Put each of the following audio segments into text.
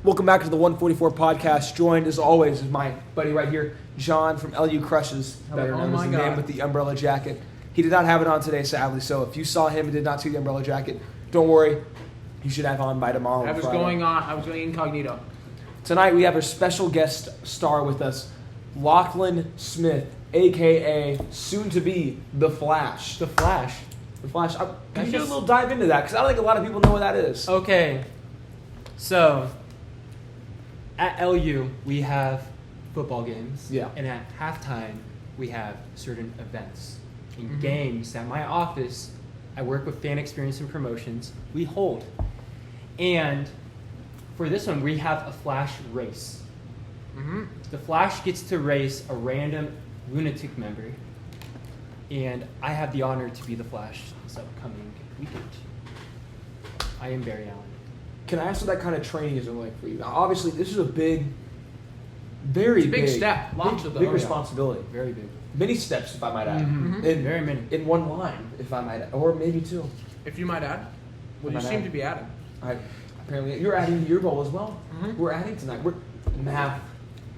Welcome back to the 144 podcast. Joined, as always, is my buddy right here, John from LU Crushes, better known as the man with the umbrella jacket. He did not have it on today, sadly, so if you saw him and did not see the umbrella jacket, don't worry. You should have on by tomorrow. I was going incognito. Tonight we have a special guest star with us, Lachlan Smith, a.k.a. soon-to-be The Flash. The Flash. The Flash. Can you do a little dive into that? Because I don't think a lot of people know what that is. Okay. So, at LU, we have football games. Yeah. And at halftime, we have certain events and games that my office, I work with fan experience and promotions, we hold. And for this one, we have a Flash race. The Flash gets to race a random lunatic member. And I have the honor to be the Flash this upcoming weekend. I am Barry Allen. Can I ask what that kind of training is like for you? Now, obviously, this is a big, very big step. Lots of them. Big responsibility. Very big. Many steps, if I might add. Very many. In one line, if I might add. Or maybe two. If you might add. Well, you seem to be adding. Apparently, you're adding to your goal as well. We're adding tonight. We're math.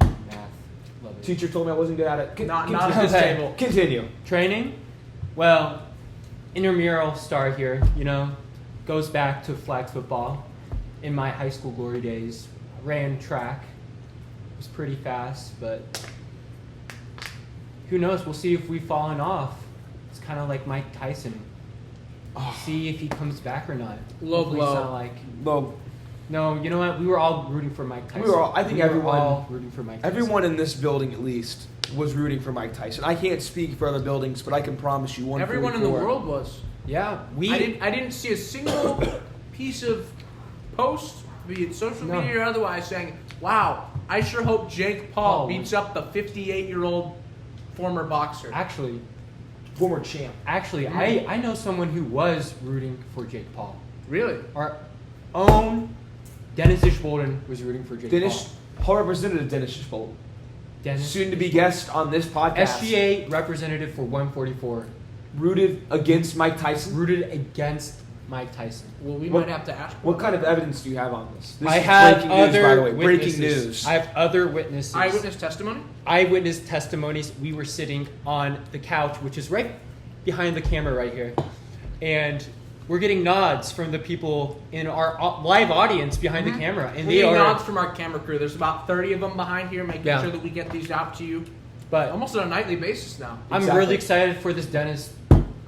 Love it. Teacher told me I wasn't good at it. Not at this table. Continue. Training? Well, intramural star here, goes back to flag football. In my high school glory days, ran track. It was pretty fast, but who knows? We'll see if we've fallen off. It's kind of like Mike Tyson. See if he comes back or not. Low blow. Not like, Low. no, you know what? We were all rooting for Mike Tyson. Everyone, were all rooting for Mike Tyson. Everyone in this building, at least, was rooting for Mike Tyson. I can't speak for other buildings, but I can promise you, Everyone in the world was. Yeah, I didn't see a single piece of post, be it social media or otherwise, saying, "Wow, I sure hope Jake Paul beats up the 58-year-old former boxer." Actually, former champ. I know someone who was rooting for Jake Paul. Really? Our own Dennis Ishbolden was rooting for Jake Paul. Representative Dennis Ishbolden. Dennis soon to be guest on this podcast. SGA representative for 144. Rooted against Mike Tyson? Rooted against Mike Tyson. Well, we might have to ask. What kind of evidence do you have on this? I have breaking other news, by the way. witnesses. Breaking news. I have other witnesses. Eyewitness testimony? Eyewitness testimonies. We were sitting on the couch, which is right behind the camera right here. And we're getting nods from the people in our live audience behind the camera. And we're getting nods from our camera crew. There's about 30 of them behind here, making sure that we get these out to you. But almost on a nightly basis now. I'm really excited for this Dennis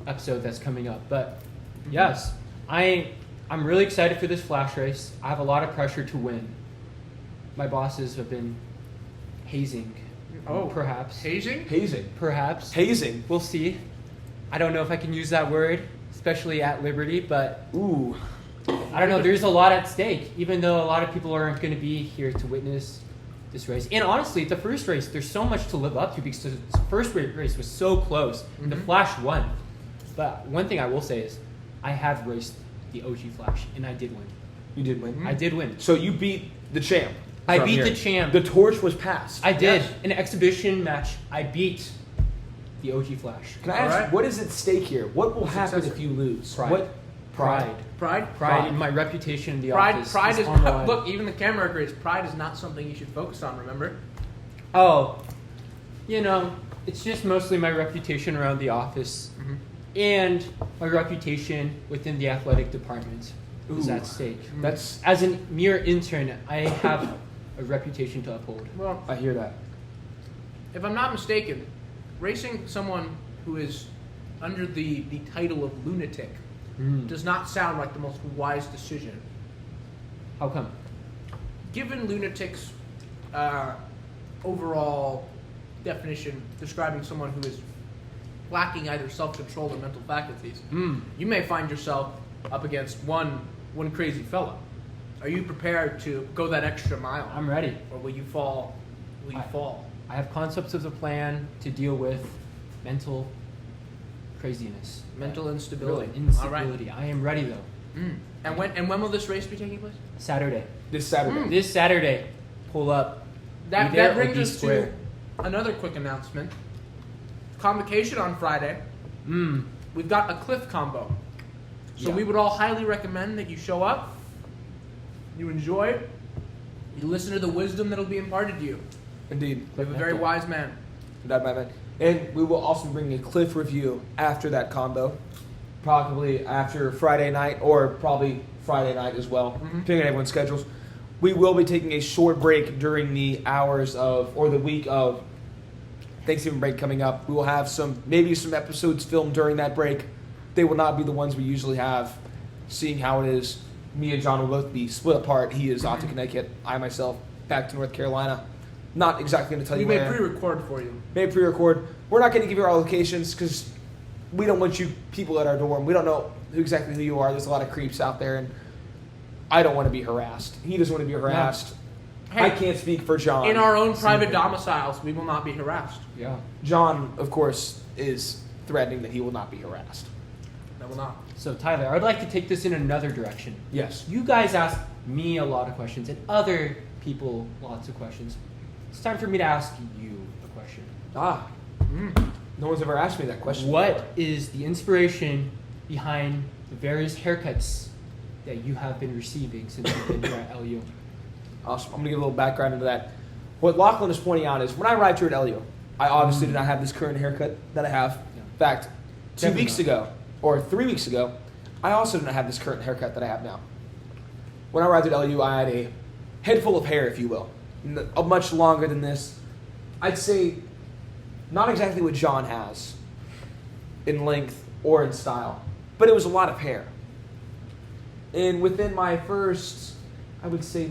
episode that's coming up. But yes, I'm really excited for this Flash race. I have a lot of pressure to win. My bosses have been hazing. Perhaps. Hazing? Hazing. Perhaps. Hazing. We'll see. I don't know if I can use that word, especially at Liberty, but ooh, I don't know. There's a lot at stake, even though a lot of people aren't going to be here to witness this race. And honestly, the first race, there's so much to live up to because the first race was so close. The Flash won. But one thing I will say is I have raced the OG Flash, and I did win. You did win? I did win. So you beat the champ. I beat the champ. The torch was passed. I did. In an exhibition match, I beat the OG Flash. Can I ask, what is at stake here? What will happen if you lose? Pride. Pride. In my reputation in the office. Pride is look, even the camera agrees. Pride is not something you should focus on, remember? Oh, it's just mostly my reputation around the office and my reputation within the athletic department is at stake. That's as a mere intern, I have a reputation to uphold. Well, I hear that. If I'm not mistaken, racing someone who is under the title of lunatic does not sound like the most wise decision. How come? Given lunatic's overall definition describing someone who is lacking either self-control or mental faculties, you may find yourself up against one crazy fellow. Are you prepared to go that extra mile? I'm ready. Or will you fall? I have concepts of the plan to deal with mental craziness. Mental instability. Really, instability. All right. I am ready though. And when will this race be taking place? Saturday. This Saturday. This Saturday. Pull up. That brings us to another quick announcement. Convocation on Friday. We've got a Cliff combo. So we would all highly recommend that you show up, you enjoy, You listen to the wisdom that'll be imparted to you. Indeed. You have a very wise man. And we will also bring a Cliff review after that combo. Probably after Friday night, or probably Friday night as well, depending on everyone's schedules. We will be taking a short break during the hours of, or the week of Thanksgiving break coming up. We will have maybe some episodes filmed during that break. They will not be the ones we usually have, seeing how it is. Me and John will both be split apart. He is off to Connecticut. I myself back to North Carolina. Not exactly going to tell you where. where. We may pre-record for you. Maybe pre-record. We're not going to give you our locations because we don't want you people at our dorm. We don't know exactly who you are. There's a lot of creeps out there, and I don't want to be harassed. He doesn't want to be harassed. Hey, I can't speak for John. In our own private domiciles, we will not be harassed. Yeah. John, of course, is threatening that he will not be harassed. That will not. So Tyler, I'd like to take this in another direction. Yes. You guys asked me a lot of questions and other people lots of questions. It's time for me to ask you a question. No one's ever asked me that question. What is the inspiration behind the various haircuts that you have been receiving since you've been here at LU? Awesome. I'm going to give a little background into that. What Lachlan is pointing out is when I arrived here at LU, I obviously did not have this current haircut that I have. In fact, 2 Definitely weeks not. ago, or 3 weeks ago, I also did not have this current haircut that I have now. When I arrived at LU, I had a head full of hair, if you will. Much longer than this. I'd say not exactly what John has in length or in style, but it was a lot of hair. And within my first, I would say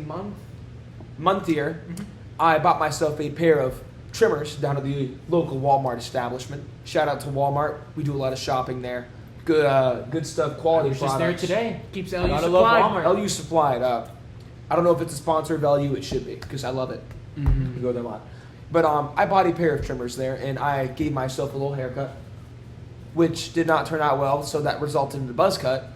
month here, I bought myself a pair of trimmers down at the local Walmart establishment. Shout out to Walmart. We do a lot of shopping there. Good stuff, quality I was just products. there today. Keeps Gotta LU love supplied. Walmart. LU supplied. I don't know if it's a sponsor of LU. It should be because I love it. We go there a lot. But I bought a pair of trimmers there, and I gave myself a little haircut, which did not turn out well. So that resulted in a buzz cut,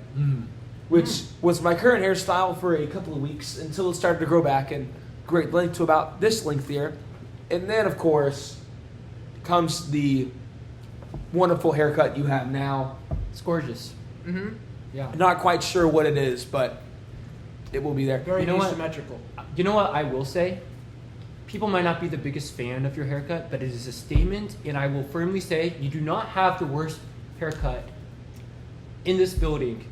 which was my current hairstyle for a couple of weeks until it started to grow back in great length to about this length here. And then, of course, comes the wonderful haircut you have now. It's gorgeous. Yeah. Not quite sure what it is, but it will be there. Very You know what? asymmetrical. You know what I will say? People might not be the biggest fan of your haircut, but it is a statement, and I will firmly say you do not have the worst haircut in this building.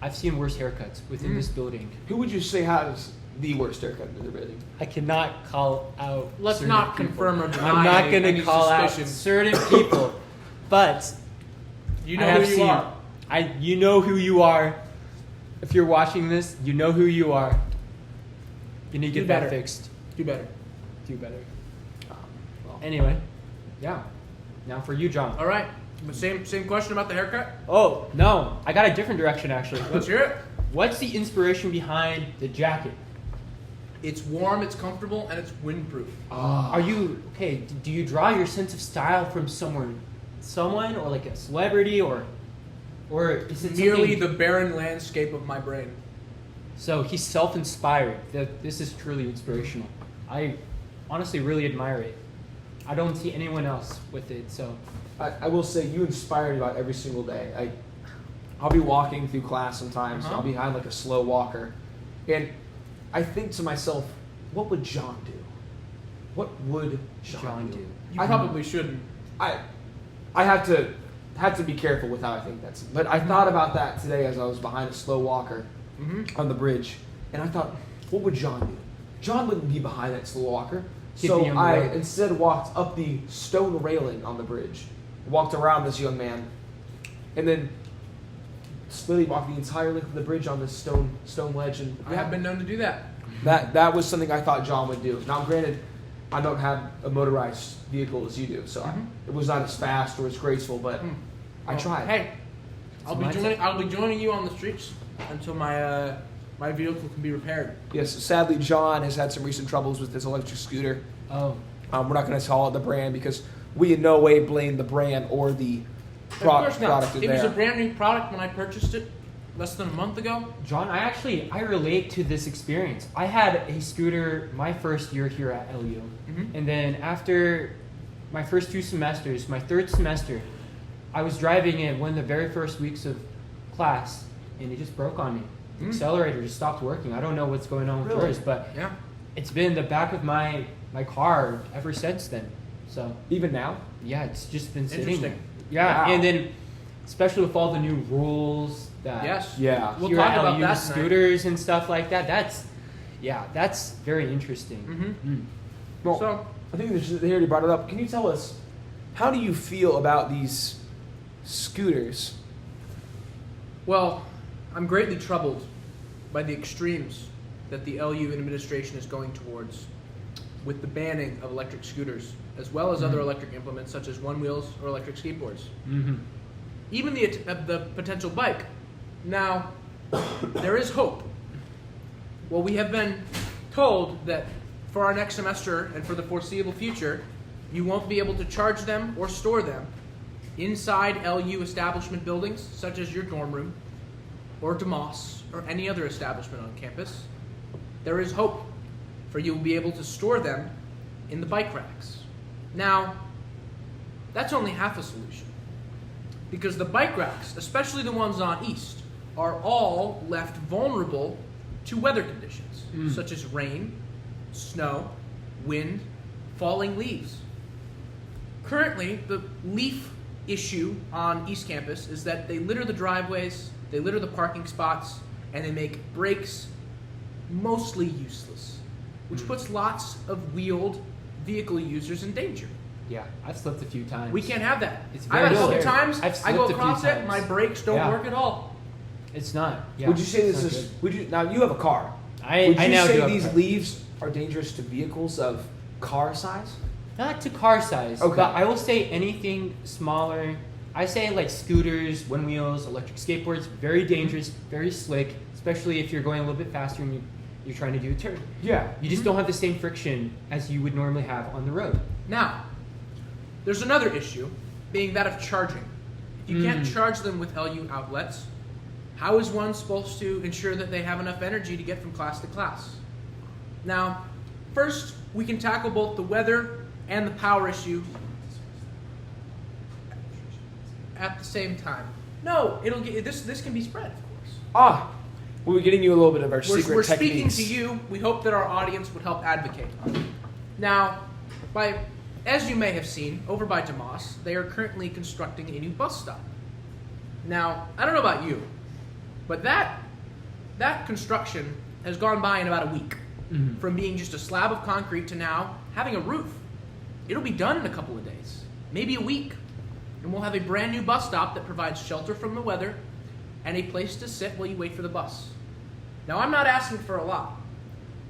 I've seen worse haircuts within this building. Who would you say has the worst haircut in the building? I cannot call out. Let's certain not people. confirm or deny. I'm not going any to call suspicion. out certain people, but You I know have who you seen- are. You know who you are. If you're watching this, you know who you are. You need to Do get that better. fixed. Do better. Do better. Well, Anyway, yeah. Now for you, John. All right. But same question about the haircut. Oh no, I got a different direction actually. Let's hear it. What's the inspiration behind the jacket? It's warm, it's comfortable, and it's windproof. Are you okay? Do you draw your sense of style from someone, or like a celebrity, or is it Merely something- the barren landscape of my brain. So he's self-inspired. This is truly inspirational. I honestly really admire it. I don't see anyone else with it. So I will say you inspire me about every single day. I'll be walking through class sometimes. I'll be behind like a slow walker, and I think to myself, what would John do? What would John do? You I- probably shouldn't. I have to be careful with how I think that's. But I thought about that today as I was behind a slow walker on the bridge, and I thought, what would John do? John wouldn't be behind that slow walker. He'd So be on the I road. instead walked up the stone railing on the bridge, walked around this young man, and then slowly walked the entire length of the bridge on this stone ledge. And I have been known to do that. that was something I thought John would do. Now, granted, I don't have a motorized vehicle as you do, so it was not as fast or as graceful, but I tried. Hey, I'll be mindset. joining you on the streets until my my vehicle can be repaired. Yes, sadly, John has had some recent troubles with his electric scooter. oh, We're not going to call it the brand because we in no way blame the brand or the Of course not. product in It was a there. brand new product when I purchased it less than a month ago. John, I relate to this experience. I had a scooter my first year here at LU, and then after my first 2 semesters, my third semester, I was driving it one of the very first weeks of class, and it just broke on me. The accelerator just stopped working. I don't know what's going on with Really? yours, but Yeah. it's been the back of my car ever since then. So Even now? yeah, it's just been sitting there. Interesting. Yeah, Wow. and then especially with all the new rules that Yes. Yeah. We'll here talk at about LU, that scooters and stuff like that. That's very interesting. Mm-hmm. Well, So, I think they already brought it up. Can you tell us, how do you feel about these scooters? well, I'm greatly troubled by the extremes that the LU administration is going towards with the banning of electric scooters, as well as other electric implements such as one wheels or electric skateboards. Mm-hmm. Even the potential bike. Now, there is hope. Well, we have been told that for our next semester and for the foreseeable future, you won't be able to charge them or store them inside LU establishment buildings, such as your dorm room, or DeMoss, or any other establishment on campus. There is hope for you will be able to store them in the bike racks. Now, that's only half a solution. Because the bike racks, especially the ones on East, are all left vulnerable to weather conditions, such as rain, snow, wind, falling leaves. Currently, the leaf issue on East Campus is that they litter the driveways, they litter the parking spots, and they make brakes mostly useless, which puts lots of wheeled vehicle users in danger. Yeah, I've slipped a few times. We can't have that. It's I've very had a couple scary. times, I've I go slipped a few across it, times. my brakes don't Yeah. work at all. It's not. Yeah, Would you say it's this not is? good. Would you now? You have a car. I Would you now do say have a these car. leaves are dangerous to vehicles of car size? Not to car size, Okay. but I will say anything smaller. I say like scooters, one wheels, electric skateboards, very dangerous, very slick, especially if you're going a little bit faster and you're trying to do a turn. Yeah. You just don't have the same friction as you would normally have on the road. Now, there's another issue, being that of charging. If you can't charge them with LU outlets, how is one supposed to ensure that they have enough energy to get from class to class? Now, first, we can tackle both the weather and the power issue at the same time. No, it'll get this can be spread, of course. We're getting you a little bit of our We're secret speaking techniques. to you. We hope that our audience would help advocate. Now, as you may have seen, over by DeMoss, they are currently constructing a new bus stop. Now, I don't know about you, but that construction has gone by in about a week. From being just a slab of concrete to now having a roof. It'll be done in a couple of days, maybe a week. And we'll have a brand new bus stop that provides shelter from the weather and a place to sit while you wait for the bus. Now, I'm not asking for a lot,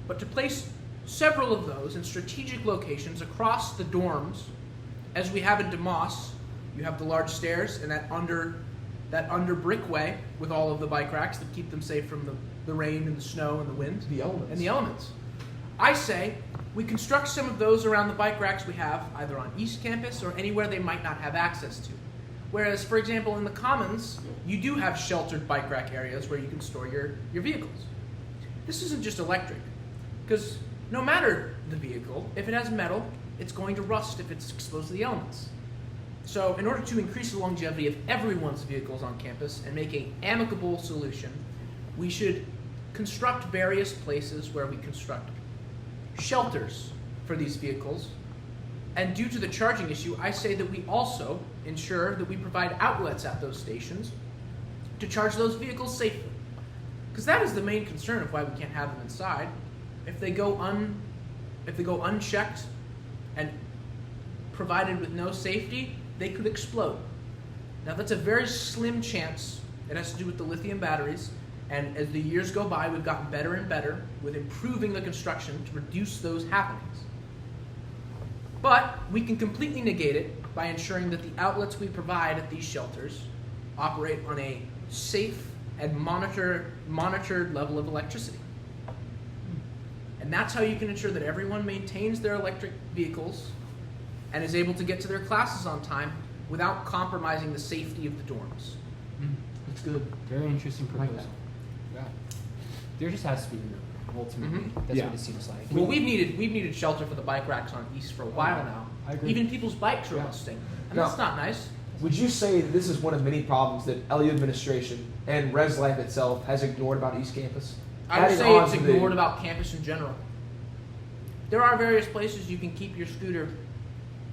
but to place several of those in strategic locations across the dorms, as we have in DeMoss, you have the large stairs and that under brickway with all of the bike racks that keep them safe from the rain and the snow and the wind. And the elements. I say we construct some of those around the bike racks we have, either on East Campus or anywhere they might not have access to. Whereas, for example, in the Commons, you do have sheltered bike rack areas where you can store your vehicles. This isn't just electric, because no matter the vehicle, if it has metal, it's going to rust if it's exposed to the elements. So in order to increase the longevity of everyone's vehicles on campus and make an amicable solution, we should construct various places where we construct shelters for these vehicles. And due to the charging issue, I say that we also ensure that we provide outlets at those stations to charge those vehicles safely. Because that is the main concern of why we can't have them inside. If they go unchecked and provided with no safety, they could explode. Now that's a very slim chance. It has to do with the lithium batteries. And as the years go by, we've gotten better and better with improving the construction to reduce those happenings. But we can completely negate it by ensuring that the outlets we provide at these shelters operate on a safe and monitored level of electricity. And that's how you can ensure that everyone maintains their electric vehicles and is able to get to their classes on time without compromising the safety of the dorms. That's good. Very interesting proposal. that. Yeah. There just has to be room, ultimately. That's Yeah. what it seems like. Well, we've needed shelter for the bike racks on East for a while now. I agree. Even people's bikes are Yeah. rusting, and Now- that's not nice. Would you say that this is one of many problems that LU administration and Res Life itself has ignored about East Campus? I would Adding say on it's to the- ignored about campus in general. There are various places you can keep your scooter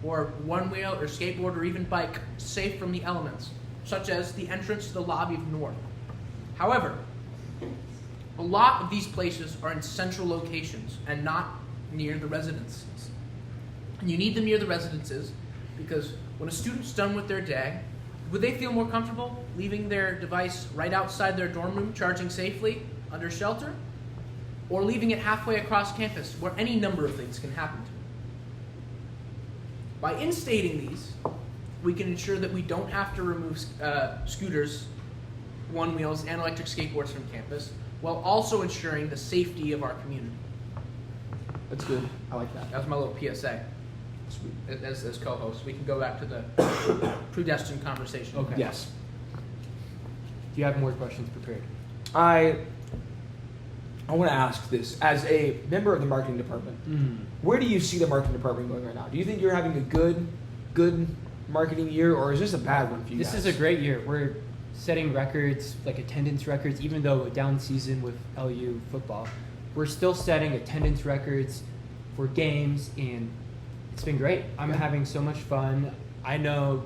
or one wheel or skateboard or even bike safe from the elements, such as the entrance to the lobby of North. However, a lot of these places are in central locations and not near the residences. And you need them near the residences because when a student's done with their day, would they feel more comfortable leaving their device right outside their dorm room, charging safely under shelter, or leaving it halfway across campus where any number of things can happen to it? By instating these, we can ensure that we don't have to remove scooters, one wheels, and electric skateboards from campus, while also ensuring the safety of our community. That's good. I like that. That was my little PSA. Sweet. As co-host, we can go back to the predestined conversation. Okay. Yes. Do you have more questions prepared? I want to ask this. As a member of the marketing department, where do you see the marketing department going right now? Do you think you're having a good marketing year, or is this a bad one for you This guys? is a great year. We're setting records, like attendance records, even though a down season with LU football. We're still setting attendance records for games, and it's been great. I'm having so much fun. I know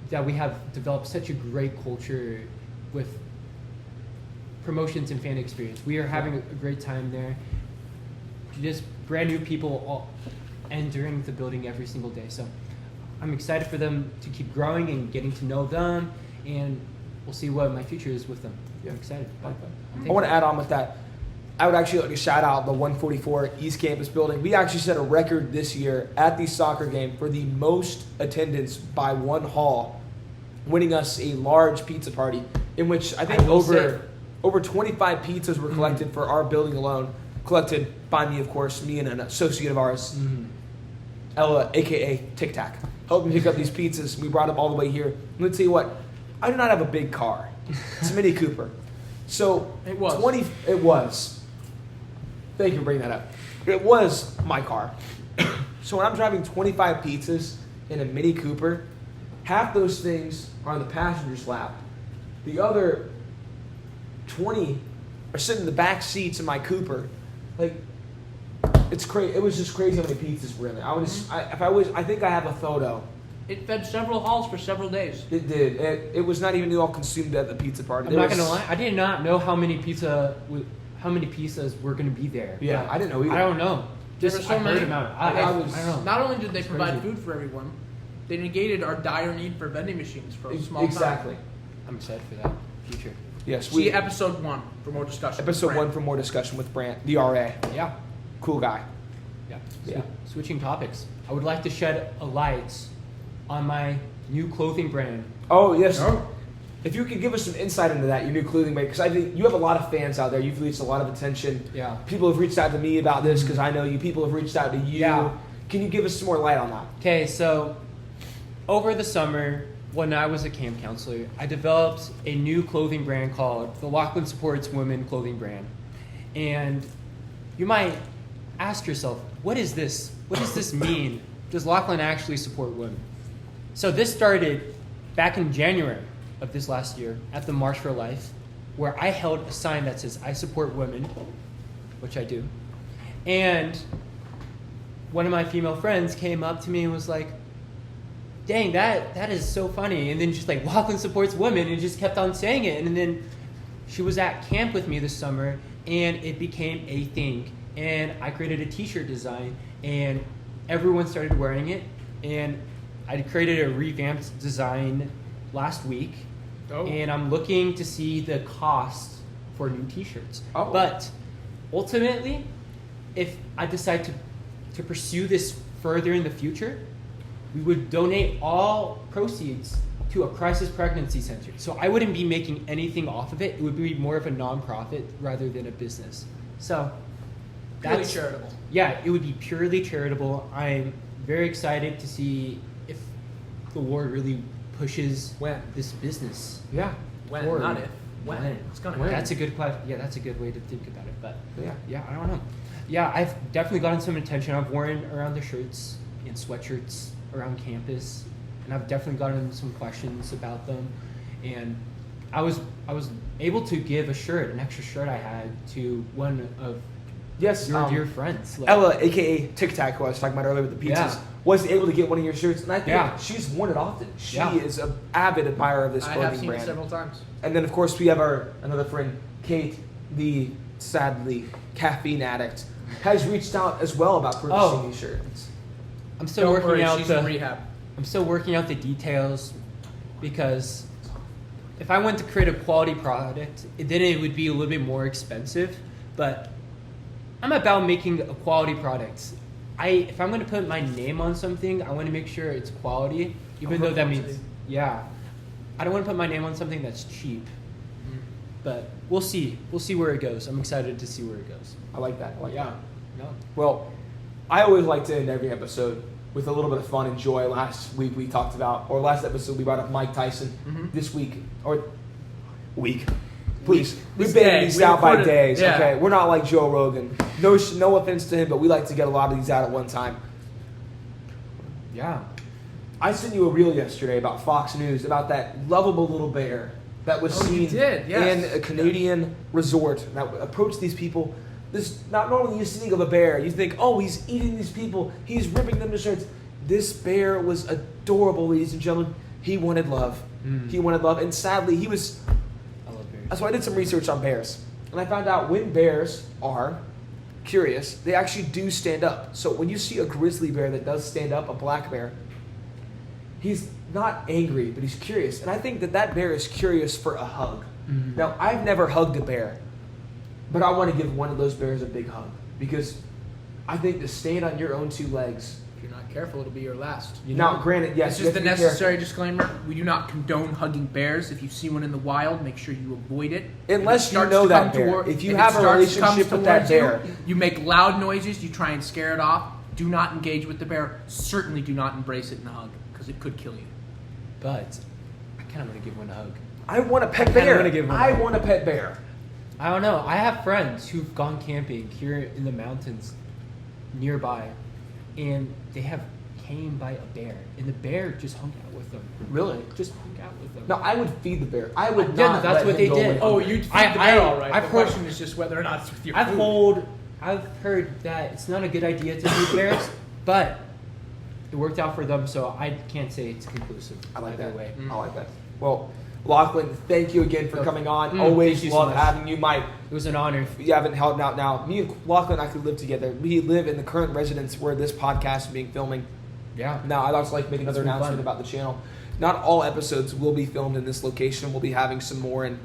that we have developed such a great culture with promotions and fan experience. We are having a great time there. Just brand new people all entering the building every single day. So I'm excited for them to keep growing and getting to know them, and we'll see what my future is with them. Yeah. I'm excited. I like that. I want to add on with that. I would actually like to shout out the 144 East Campus building. We actually set a record this year at the soccer game for the most attendance by one hall, winning us a large pizza party in which I think over 25 pizzas were collected for our building alone. Collected by me, of course, me and an associate of ours, Ella, a.k.a. Tic Tac, helped me pick up these pizzas. We brought them all the way here. And let's tell you what, I do not have a big car. It's a Mini Cooper. So It was. It was. Thank you for bringing that up. It was my car. So when I'm driving 25 pizzas in a Mini Cooper, half those things are on the passenger's lap. The other 20 are sitting in the back seats of my Cooper. Like, it's crazy. It was just crazy how many pizzas were in there. I think I have a photo. It fed several halls for several days. It did. It was not even all consumed at the pizza party. I'm not gonna lie. I did not know how many pizzas were gonna be there. Yeah, I didn't know either. I don't know. There Just were so I heard many. about it. I I don't know. Not only did they It's provide crazy. food for everyone, they negated our dire need for vending machines for a small Exactly. time. I'm excited for that future. Yes. See episode 1 for more discussion. Episode Brand. 1 for more discussion with Brant, the RA. Yeah. Cool guy. Yeah. Yeah. Switching topics. I would like to shed a light on my new clothing brand. Oh, yes. Oh. If you could give us some insight into that, your new clothing brand, because I think you have a lot of fans out there. You've reached a lot of attention. Yeah. People have reached out to me about this because I know you. People have reached out to you. Yeah. Can you give us some more light on that? Okay, so over the summer, when I was a camp counselor, I developed a new clothing brand called the Lachlan Supports Women clothing brand. And you might ask yourself, what is this? What does this mean? Does Lachlan actually support women? So this started back in January of this last year at the March for Life, where I held a sign that says, I support women, which I do. And one of my female friends came up to me and was like, dang, that is so funny. And then just like, Lachlan supports women, and just kept on saying it. And then she was at camp with me this summer, and it became a thing. And I created a t-shirt design, and everyone started wearing it. And I created a revamped design last week. Oh. And I'm looking to see the cost for new t-shirts. Oh. But ultimately, if I decide to pursue this further in the future, we would donate all proceeds to a crisis pregnancy center. So I wouldn't be making anything off of it. It would be more of a nonprofit rather than a business. So Purely that's charitable. Yeah, it would be purely charitable. I'm very excited to see if the Lord really pushes When? this business. Yeah. When, forward. not if. When. It's gonna When? happen. That's a good question. Yeah, that's a good way to think about it. But Yeah. I don't know. Yeah, I've definitely gotten some attention. I've worn around the shirts and sweatshirts around campus, and I've definitely gotten some questions about them. And I was able to give an extra shirt I had to one of Yes, your dear friends. Like, Ella, aka Tic Tac, who I was talking about earlier with the pizzas, Yeah. was able to get one of your shirts, and I think Yeah. she's worn it often. She Yeah. is an avid admirer of this I clothing have seen brand. it several times. And then, of course, we have our another friend, Kate, the sadly caffeine addict, has reached out as well about purchasing these shirts. I'm still Don't worry, working out she's the in rehab. I'm still working out the details because if I went to create a quality product, then it would be a little bit more expensive. But I'm about making a quality product. If I'm going to put my name on something, I want to make sure it's quality, even though that means, I don't want to put my name on something that's cheap. But we'll see. We'll see where it goes. I'm excited to see where it goes. I like that. I like that. No. Well, I always like to end every episode with a little bit of fun and joy. Last week we talked about, or last episode we brought up Mike Tyson. This week, please, we've been these out by days. Yeah. Okay, we're not like Joe Rogan. No offense to him, but we like to get a lot of these out at one time. Yeah. I sent you a reel yesterday about Fox News about that lovable little bear that was seen in a Canadian resort that approached these people. This not normally you think of a bear, you think, oh, he's eating these people, he's ripping them to shreds. This bear was adorable, ladies and gentlemen. He wanted love. He wanted love, and sadly, he was. I love bears. So I did some research on bears, and I found out when bears are curious, they actually do stand up. So when you see a grizzly bear that does stand up, a black bear, he's not angry, but he's curious. And I think that bear is curious for a hug. Now, I've never hugged a bear, but I want to give one of those bears a big hug because I think to stand on your own two legs. If you're not careful, it'll be your last. Now, granted, yes, This is the necessary disclaimer. We do not condone hugging bears. If you see one in the wild, make sure you avoid it. Unless you know that bear. If you have a relationship with that bear. You make loud noises, you try and scare it off. Do not engage with the bear. Certainly do not embrace it in a hug because it could kill you. But I kind of want to give one a hug. I want a pet bear. I want a pet bear. I don't know. I have friends who've gone camping here in the mountains nearby, and they have came by a bear, and the bear just hung out with them. Really? Just hung out with them. No, I would feed the bear. I would Yeah, not. that's let what him they go did. away Oh, hungry. you'd feed the bear all right. I've The heard- question is just whether or not it's with your food. I've heard that it's not a good idea to feed bears, but it worked out for them, so I can't say it's conclusive. I like either that. way. I like that. Well, Lachlan, thank you again for coming on. Thank Always you so love much. having you, Mike. It was an honor. If you haven't helped out now, me and Lachlan and I could live together. We live in the current residence where this podcast is being filming. Yeah. Now, I'd also like to make another It's been announcement fun. about the channel. Not all episodes will be filmed in this location. We'll be having some more in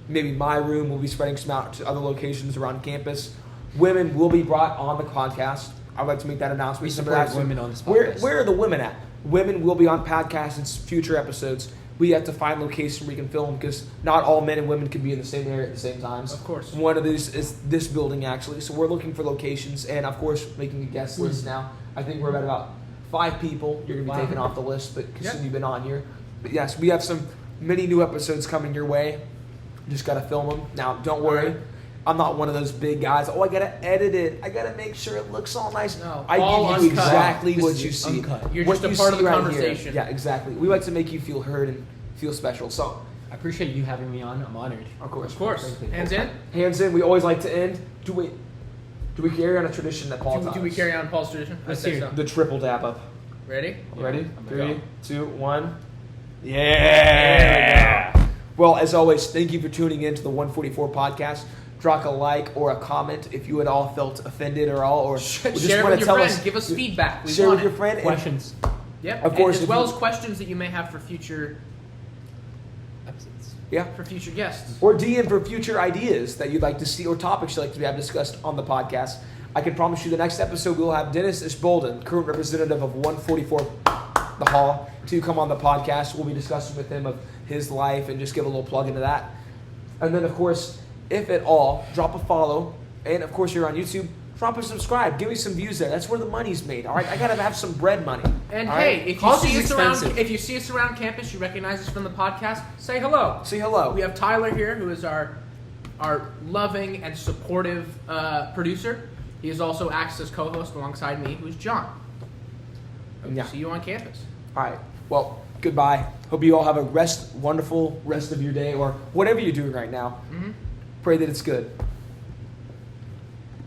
maybe my room. We'll be spreading some out to other locations around campus. Women will be brought on the podcast. I'd like to make that announcement. We Some of support that- women on this Where, podcast. where are the women at? Women will be on podcasts in future episodes. We have to find location we can film because not all men and women can be in the same area at the same times. Of course. One of these is this building actually. So we're looking for locations and of course making a guest list now. I think we're at about 5 people. You're gonna be taken off the list, but because you've been on here. But yes, we have some many new episodes coming your way. Just gotta film them. Now, don't worry. I'm not one of those big guys. Oh, I gotta edit it. I gotta make sure it looks all nice. No, I all give you uncut. exactly This what is you see. uncut. You're What just a you part of see the right here. conversation. Yeah, exactly. We like to make you feel heard and feel special. So, I appreciate you having me on. I'm honored. of course. Of course. Frankly. Hands in. Hands in. We always like to end. Do we carry on a tradition that Paul taught Do we us? carry on Paul's tradition? Let's I say hear so. it. The triple dab up. Ready? Ready? I'm gonna 3, 2, 1. Yeah. Well, as always, thank you for tuning in to the 144 podcast. Drop a like or a comment if you at all felt offended or all, or Share just it want with to your tell friend. us. Give us feedback. We Share want with your it. friend. and- Questions. Yep. Of course, And as if well you- as questions that you may have for future Episodes. Yeah. guests. Or DM for future ideas that you'd like to see or topics you'd like to have discussed on the podcast. I can promise you the next episode we'll have Dennis Ishbolden, current representative of 144 The Hall, to come on the podcast. We'll be discussing with him of his life and just give a little plug into that. And then, of course, if at all, drop a follow. And, of course, you're on YouTube. Drop a subscribe. Give me some views there. That's where the money's made, all right? I got to have some bread money. And all hey, right? if you Coffee's see us around, expensive. if you see us around campus, you recognize us from the podcast. Say hello. Say hello. We have Tyler here, who is our loving and supportive producer. He is also acts as co-host alongside me, who is John. Hope Yeah. to see you on campus. All right. Well, goodbye. Hope you all have a wonderful rest of your day or whatever you're doing right now. Mm-hmm. Pray that it's good.